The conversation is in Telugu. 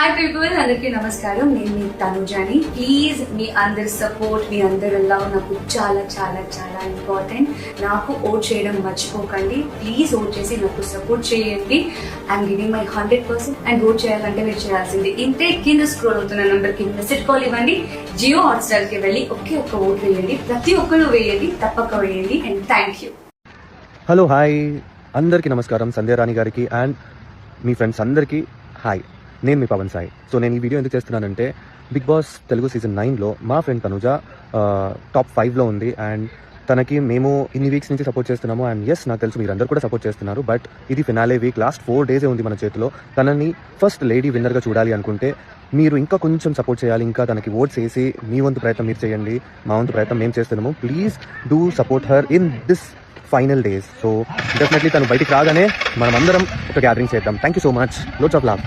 హాయ్ పీపుల్, అందరికీ నమస్కారం. నేను మీ తనుజాని. ప్లీజ్ మీ అందరి సపోర్ట్, మీ అందరి లవ్ నాకు చాలా చాలా చాలా ఇంపార్టెంట్. నాకు ఓట్ చేయడం మర్చిపోకండి. ప్లీజ్ ఓట్ చేసి నాకు సపోర్ట్ చేయండి. I'm giving my 100%. And vote చేయాలంటే మీరు చేయాల్సింది ఇంతే. కింద స్క్రోల్ అవుతున్న నెంబర్కి మెసేజ్ కాల్ ఇవ్వండి. జియో హాట్‌స్టార్కి వెళ్ళి ఒకే ఒక్క ఓట్ వేయండి. ప్రతి ఒక్కరు వేయండి, తప్పక వేయండి. And thank you. Hello, hi, అందరికీ నమస్కారం. సంధ్యారాణి గారికి అండ్ మీ ఫ్రెండ్స్ అందరికీ హాయ్. నేను మీ పవన్ సాయి. సో నేను ఈ వీడియో ఎందుకు చేస్తున్నానంటే, బిగ్ బాస్ తెలుగు సీజన్ 9లో మా ఫ్రెండ్ తనుజ టాప్ 5లో ఉంది. అండ్ తనకి మేము ఇన్ని వీక్స్ నుంచి సపోర్ట్ చేస్తున్నాము. అండ్ ఎస్, నాకు తెలుసు మీరందరూ కూడా సపోర్ట్ చేస్తున్నారు. బట్ ఇది ఫినాలే వీక్, లాస్ట్ 4 డేసే ఉంది మన చేతిలో. తనని ఫస్ట్ లేడీ విన్నర్గా చూడాలి అనుకుంటే మీరు ఇంకా కొంచెం సపోర్ట్ చేయాలి. ఇంకా తనకి ఓట్స్ వేసి మీ వంతు ప్రయత్నం మీరు చేయండి. మా వంతు ప్రయత్నం మేము చేస్తున్నాము. Please do support her in this final days. So definitely తను బయటికి రాగానే మనం అందరం ఒక గ్యాదరింగ్ చేద్దాం. Thank you so much. Lots of love.